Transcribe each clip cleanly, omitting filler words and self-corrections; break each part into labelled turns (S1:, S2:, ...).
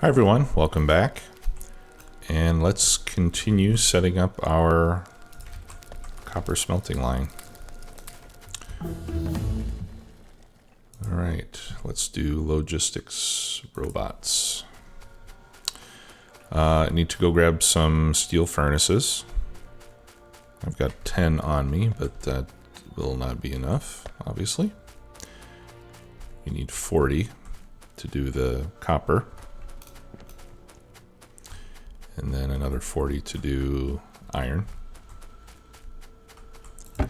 S1: Hi everyone, welcome back. And let's continue setting up our copper smelting line. All right, let's do logistics robots. I need to go grab some steel furnaces. I've got 10 on me, but that will not be enough, obviously. You need 40 to do the copper. And then another 40 to do iron. We've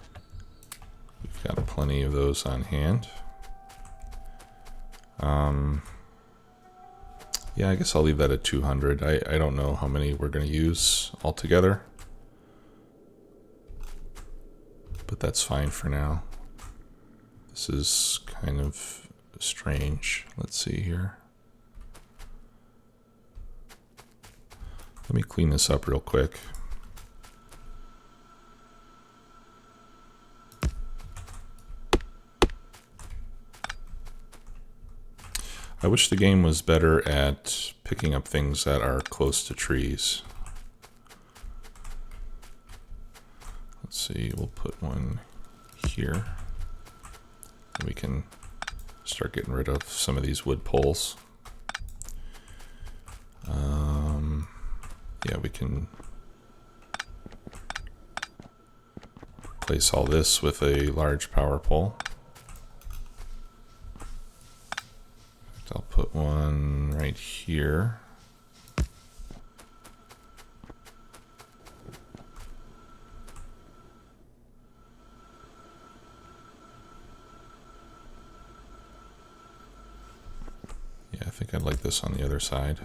S1: got plenty of those on hand. Yeah, I guess I'll leave that at 200. I don't know how many we're going to use altogether, but that's fine for now. This is kind of strange. Let's see here. Let me clean this up real quick. I wish the game was better at picking up things that are close to trees. Let's see, we'll put one here. And we can start getting rid of some of these wood poles. Yeah, we can replace all this with a large power pole. I'll put one right here. Yeah, I think I'd like this on the other side.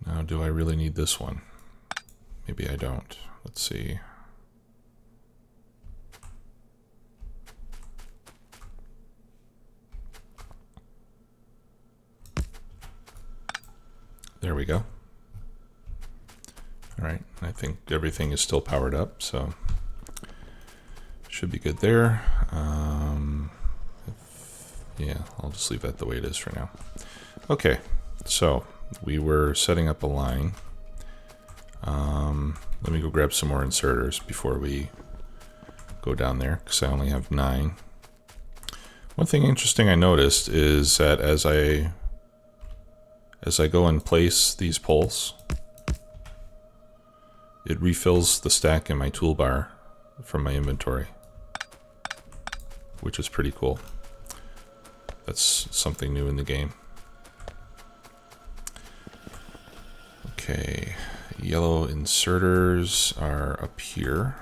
S1: Now, do I really need this one? Maybe I don't. Let's see. There we go. All right, I think everything is still powered up, so should be good there. Yeah, I'll just leave that the way it is for now. Okay, so we were setting up a line. Let me go grab some more inserters before we go down there, because I only have 9. One thing interesting I noticed is that as I go and place these poles, it refills the stack in my toolbar from my inventory, which is pretty cool. That's something new in the game. Okay, yellow inserters are up here.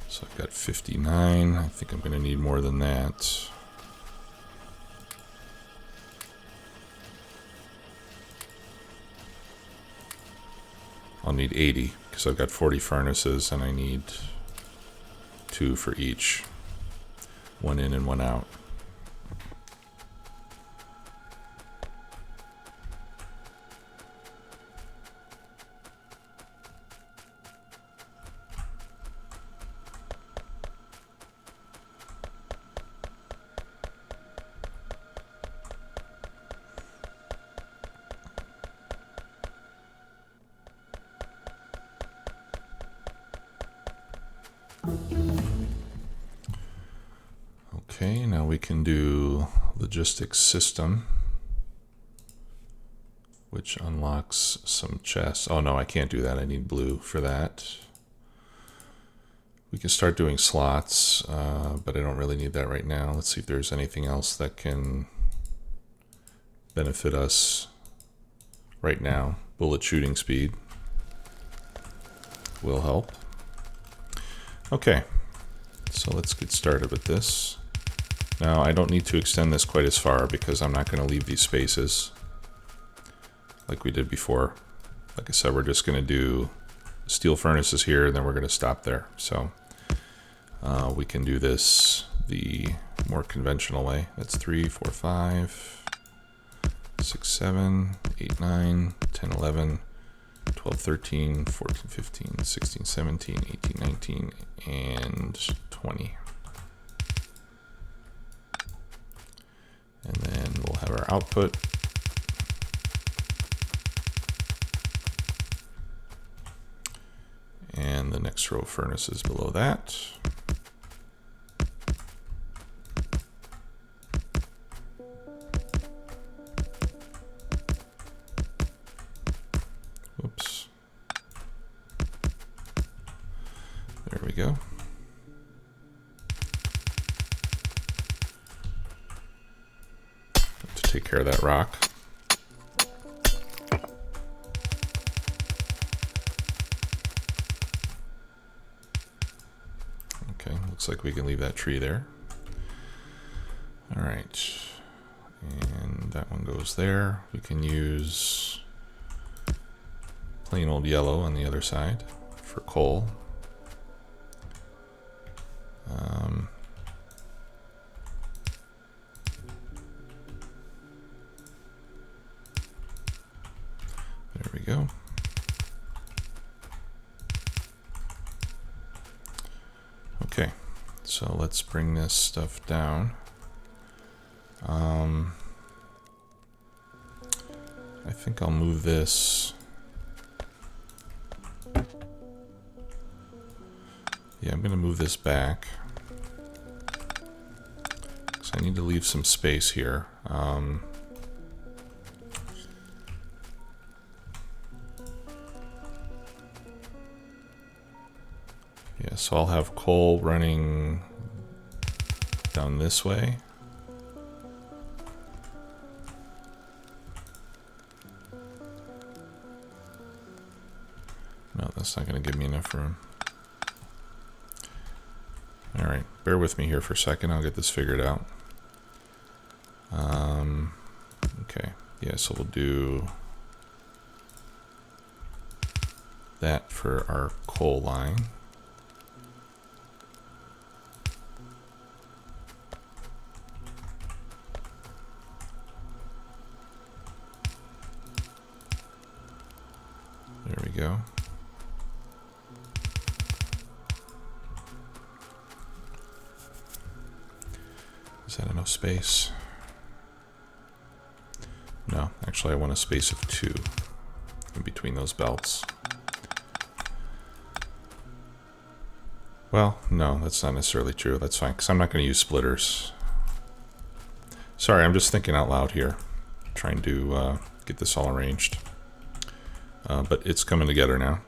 S1: So I've got 59. I think I'm going to need more than that. I'll need 80 because I've got 40 furnaces and I need 2 for each. 1 in and 1 out. Okay, now we can do logistics system, which unlocks some chests. Oh no, I can't do that. I need blue for that. We can start doing slots, but I don't really need that right now. Let's see if there's anything else that can benefit us right now. Bullet shooting speed will help. Okay, so let's get started with this. Now, I don't need to extend this quite as far because I'm not going to leave these spaces like we did before. Like I said, we're just going to do steel furnaces here and then we're going to stop there. So we can do this the more conventional way. That's 3, 4, 5, 6, 7, 8, 9, 10, 11, 12, 13, 14, 15, 16, 17, 18, 19, and 20. output. And the next row of furnaces below that. Whoops. There we go. To take care of that rock. Okay, looks like we can leave that tree there. All right, and that one goes there. We can use plain old yellow on the other side for coal. There we go. Okay, so let's bring this stuff down. I think I'll move this. Yeah, I'm going to move this back. So I need to leave some space here. Yeah, so I'll have coal running down this way. No, that's not going to give me enough room. All right, bear with me here for a second. I'll get this figured out. Okay, yeah, so we'll do that for our coal line. There we go. Is that enough space? No, actually I want a space of 2 in between those belts. Well, no, that's not necessarily true. That's fine, because I'm not going to use splitters. Sorry, I'm just thinking out loud here, trying to get this all arranged. But it's coming together now.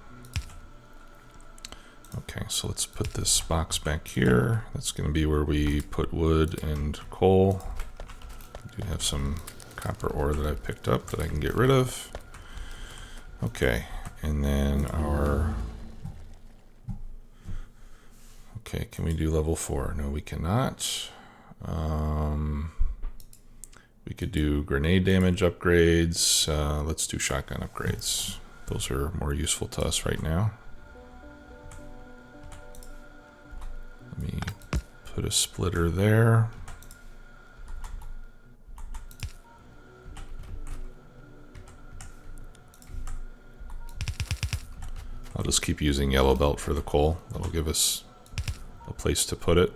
S1: Okay, so let's put this box back here. That's going to be where we put wood and coal. We do have some copper ore that I've picked up that I can get rid of. Okay, and then our... Okay, can we do level 4? No, we cannot. We could do grenade damage upgrades. Let's do shotgun upgrades. Those are more useful to us right now. Let me put a splitter there. I'll just keep using yellow belt for the coal. That'll give us a place to put it.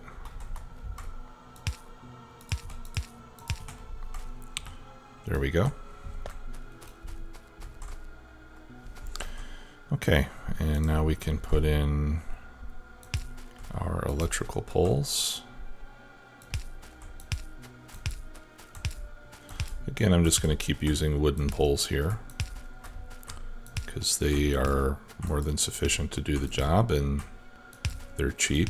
S1: There we go. Okay, and now we can put in our electrical poles. Again, I'm just going to keep using wooden poles here because they are more than sufficient to do the job and they're cheap.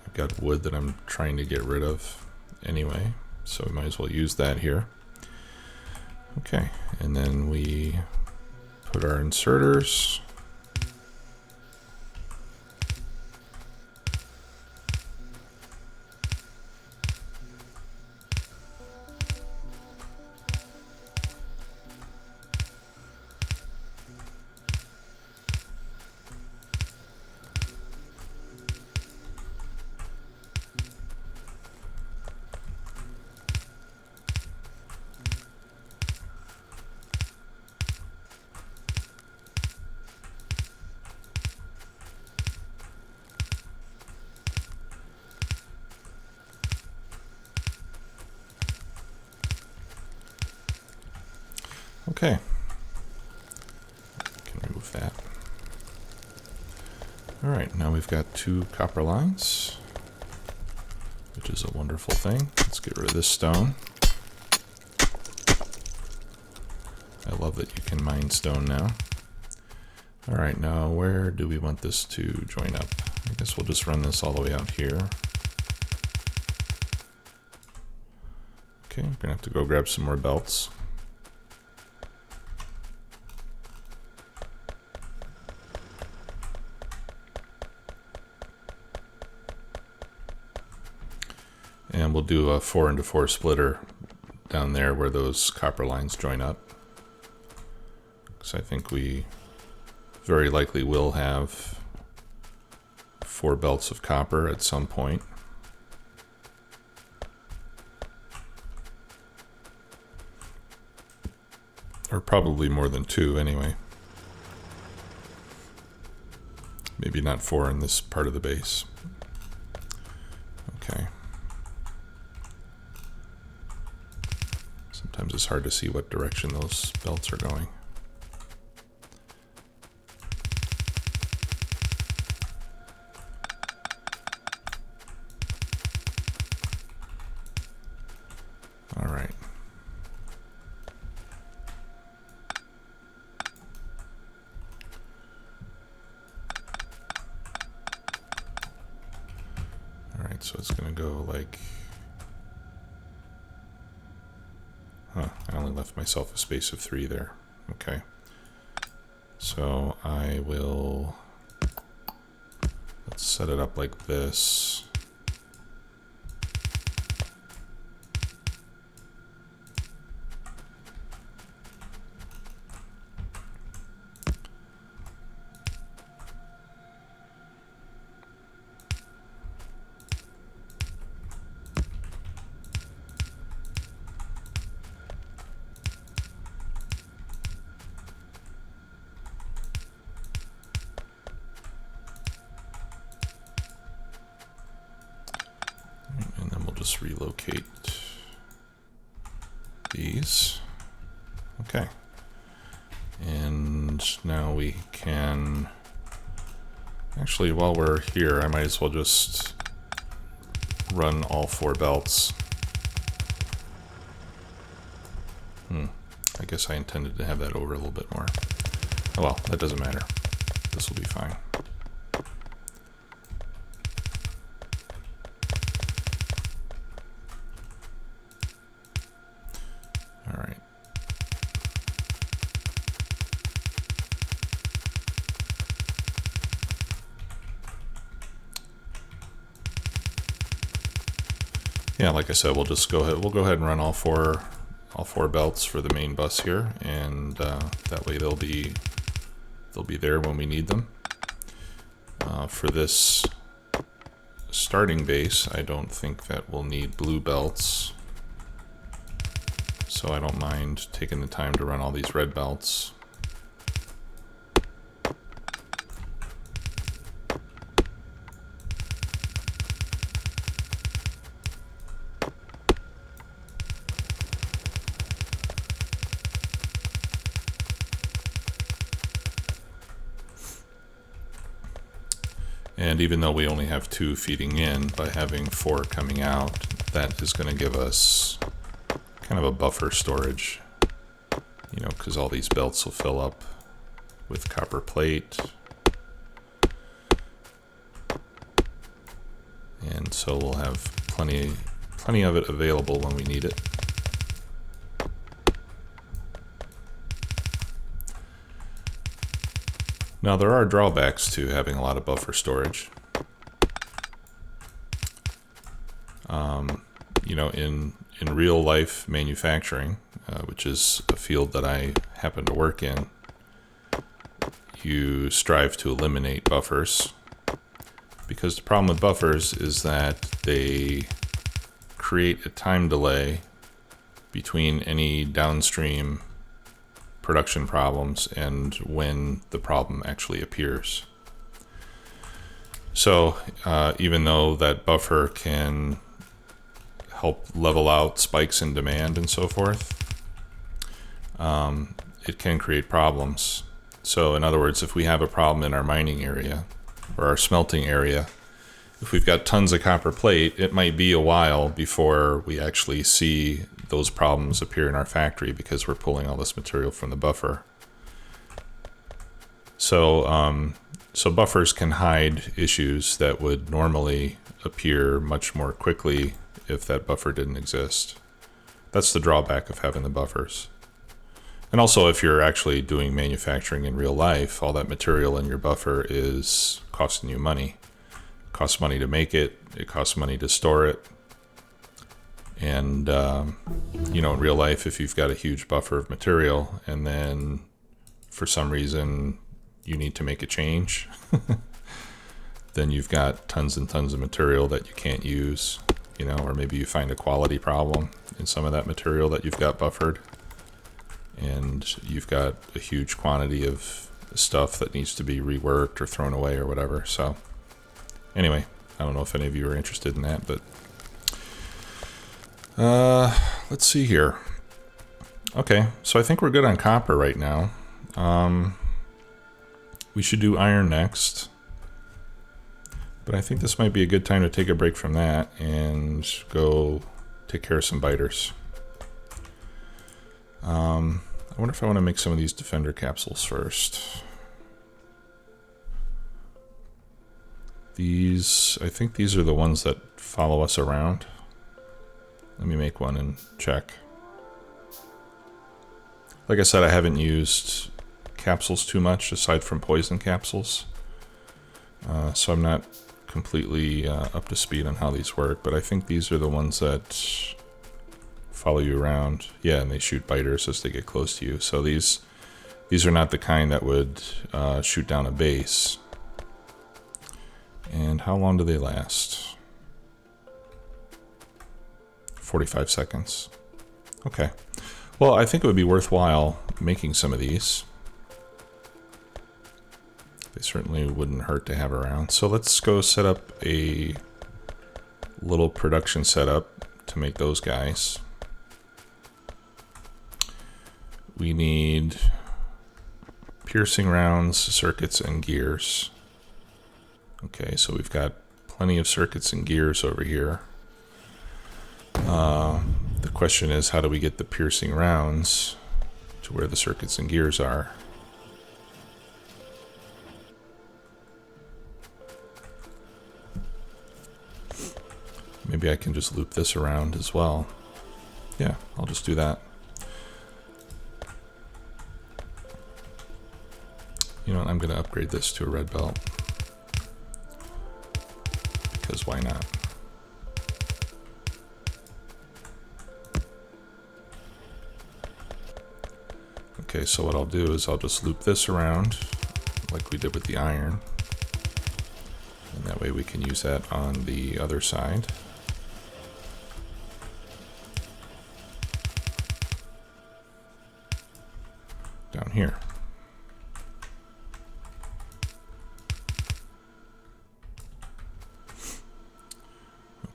S1: I've got wood that I'm trying to get rid of anyway, so we might as well use that here. Okay, and then we put our inserters. Okay. Can remove that. All right, now we've got 2 copper lines, which is a wonderful thing. Let's get rid of this stone. I love that you can mine stone now. All right, now where do we want this to join up? I guess we'll just run this all the way out here. Okay, I'm gonna have to go grab some more belts. And we'll do a 4x4 splitter down there where those copper lines join up. So I think we very likely will have 4 belts of copper at some point. Or probably more than 2 anyway. Maybe not 4 in this part of the base. Okay. Sometimes it's hard to see what direction those belts are going. All right. All right, so it's going to go like... I only left myself a space of 3 there. Okay. So I will... Let's set it up like this. And then we'll just relocate these. Okay. And now we can... Actually, while we're here, I might as well just run all 4 belts. I guess I intended to have that over a little bit more. Oh well, that doesn't matter. This will be fine. All right. Yeah, like I said, we'll just go ahead. We'll go ahead and run all four belts for the main bus here, and that way they'll be there when we need them. For this starting base, I don't think that we'll need blue belts, so I don't mind taking the time to run all these red belts. And even though we only have 2 feeding in, by having 4 coming out, that is going to give us kind of a buffer storage, you know, because all these belts will fill up with copper plate. And so we'll have plenty of it available when we need it. Now, there are drawbacks to having a lot of buffer storage. You know, in real life manufacturing, which is a field that I happen to work in, you strive to eliminate buffers, because the problem with buffers is that they create a time delay between any downstream production problems and when the problem actually appears. So even though that buffer can help level out spikes in demand and so forth, it can create problems. So in other words, if we have a problem in our mining area or our smelting area, if we've got tons of copper plate, it might be a while before we actually see those problems appear in our factory because we're pulling all this material from the buffer. So, so buffers can hide issues that would normally appear much more quickly if that buffer didn't exist. That's the drawback of having the buffers. And also, if you're actually doing manufacturing in real life, all that material in your buffer is costing you money. It costs money to make it. It costs money to store it. And, you know, in real life, if you've got a huge buffer of material and then for some reason you need to make a change, then you've got tons and tons of material that you can't use, you know, or maybe you find a quality problem in some of that material that you've got buffered, and you've got a huge quantity of stuff that needs to be reworked or thrown away or whatever. So anyway, I don't know if any of you are interested in that, but let's see here. Okay, so I think we're good on copper right now. We should do iron next, but I think this might be a good time to take a break from that and go take care of some biters. I wonder if I want to make some of these defender capsules first. These, I think these are the ones that follow us around. Let me make one and check. Like I said, I haven't used capsules too much aside from poison capsules. So I'm not completely up to speed on how these work, but I think these are the ones that follow you around. Yeah, and they shoot biters as they get close to you. So these are not the kind that would shoot down a base. And how long do they last? 45 seconds. Okay. Well, I think it would be worthwhile making some of these. They certainly wouldn't hurt to have around. So let's go set up a little production setup to make those guys. We need piercing rounds, circuits, and gears. Okay, so we've got plenty of circuits and gears over here. The question is, how do we get the piercing rounds to where the circuits and gears are? Maybe I can just loop this around as well. Yeah, I'll just do that. You know what, I'm going to upgrade this to a red belt. Because why not? Okay, so what I'll do is I'll just loop this around like we did with the iron. And that way we can use that on the other side. Down here.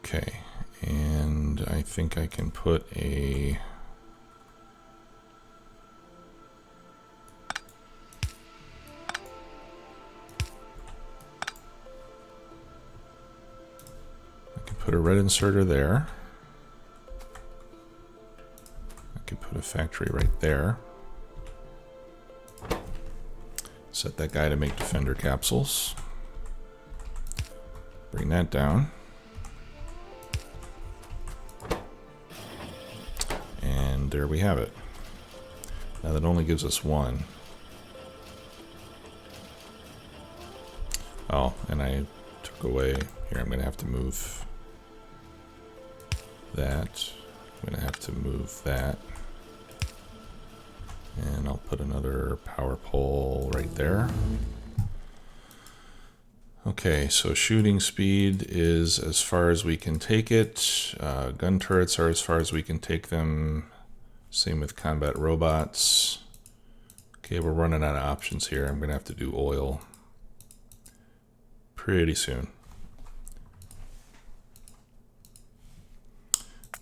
S1: Okay, and I think I can put a red inserter there. I could put a factory right there. Set that guy to make defender capsules. Bring that down. And there we have it. Now that only gives us one. Oh, and I took away, here I'm going to have to move that. I'm going to have to move that. And I'll put another power pole right there. Okay, so shooting speed is as far as we can take it. Gun turrets are as far as we can take them. Same with combat robots. Okay, we're running out of options here. I'm going to have to do oil pretty soon.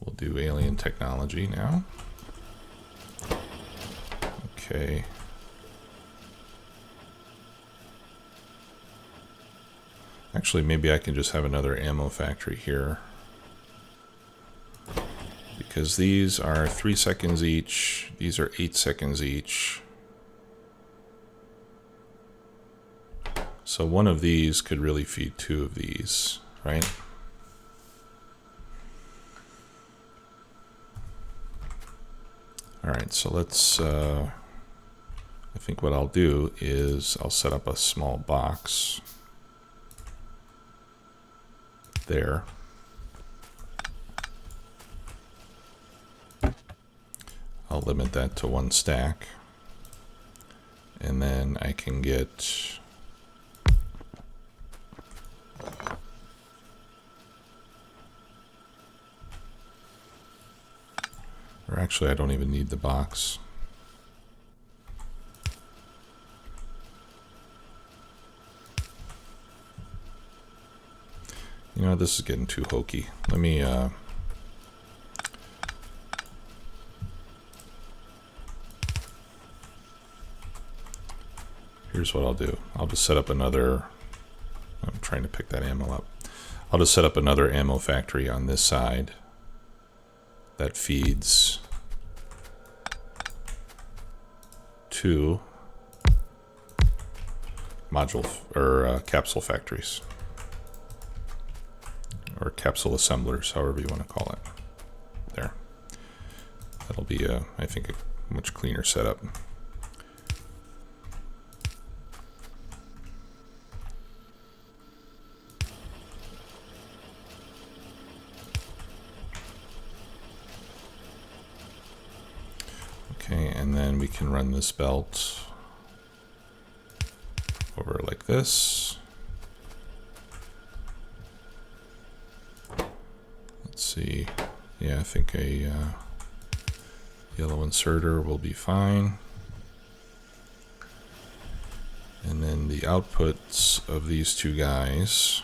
S1: We'll do alien technology now. Okay. Actually, maybe I can just have another ammo factory here. Because these are 3 seconds each. These are 8 seconds each. So one of these could really feed 2 of these, right? All right, so let's, I think what I'll do is I'll set up a small box there. I'll limit that to 1 stack. And then I can get or actually I don't even need the box. You know, this is getting too hokey. Let me here's what I'll do. I'll just set up another, I'm trying to pick that ammo up. I'll just set up another ammo factory on this side that feeds 2 module or capsule factories, or capsule assemblers, however you want to call it. There. That'll be, I think, a much cleaner setup. Okay, and then we can run this belt over like this. Let's see. Yeah, I think a yellow inserter will be fine. And then the outputs of these 2 guys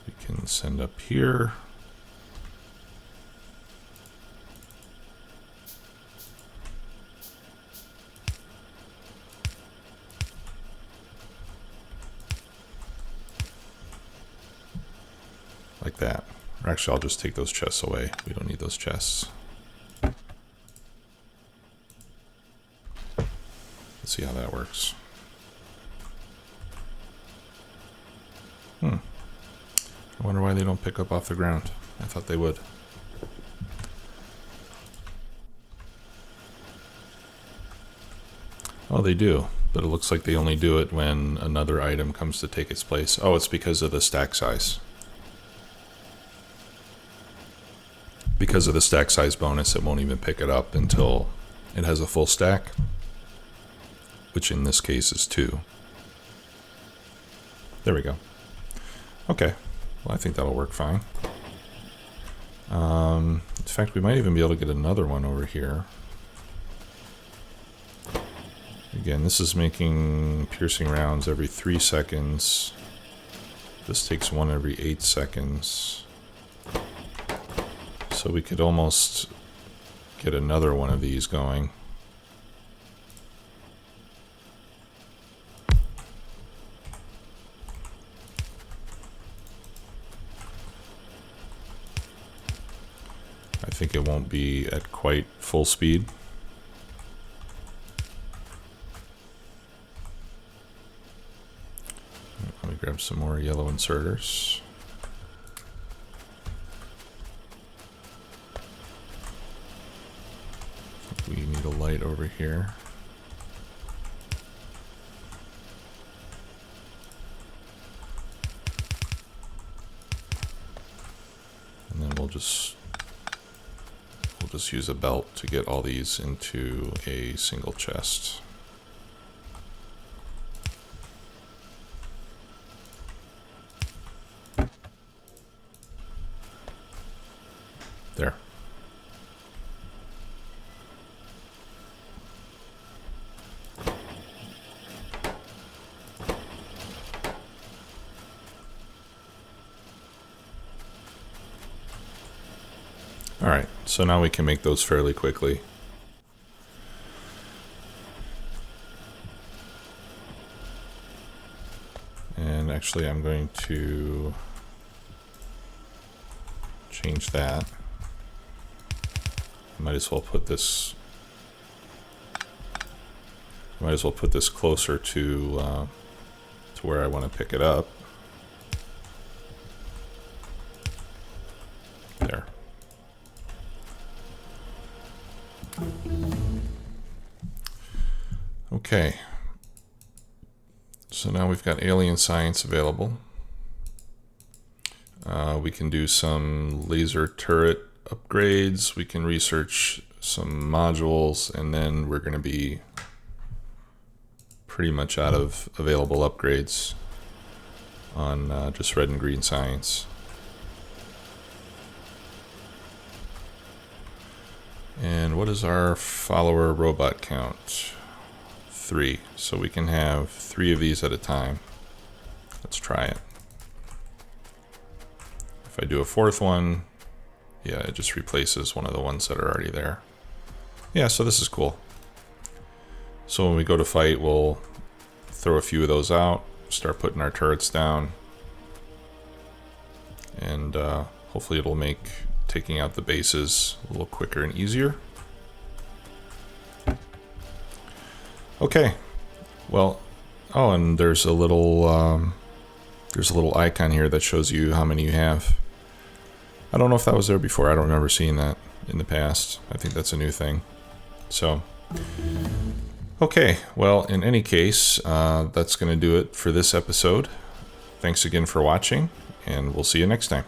S1: we can send up here. Like that. Or actually, I'll just take those chests away. We don't need those chests. Let's see how that works. I wonder why they don't pick up off the ground. I thought they would. Oh, they do. But it looks like they only do it when another item comes to take its place. Oh, it's because of the stack size. Because of the stack size bonus, it won't even pick it up until it has a full stack, which in this case is 2. There we go. Okay, well, I think that'll work fine. In fact, we might even be able to get another one over here. Again, this is making piercing rounds every 3 seconds. This takes 1 every 8 seconds. So we could almost get another one of these going. I think it won't be at quite full speed. Let me grab some more yellow inserters. We need a light over here. And then we'll just use a belt to get all these into a single chest. There. All right, So now we can make those fairly quickly. And actually I'm going to change that. Might as well put this closer to where I want to pick it up. There. Okay. So now we've got alien science available. We can do some laser turret upgrades. We can research some modules, and then we're going to be pretty much out of available upgrades on just red and green science. And what is our follower robot count? 3. So we can have 3 of these at a time. Let's try it. If I do a 4th one, yeah, it just replaces one of the ones that are already there. Yeah, so this is cool. So when we go to fight, we'll throw a few of those out, start putting our turrets down, and hopefully it'll make taking out the bases a little quicker and easier. Okay, well, oh, and there's a little icon here that shows you how many you have. I don't know if that was there before. I don't remember seeing that in the past. I think that's a new thing. So, okay, well, in any case, that's going to do it for this episode. Thanks again for watching, and we'll see you next time.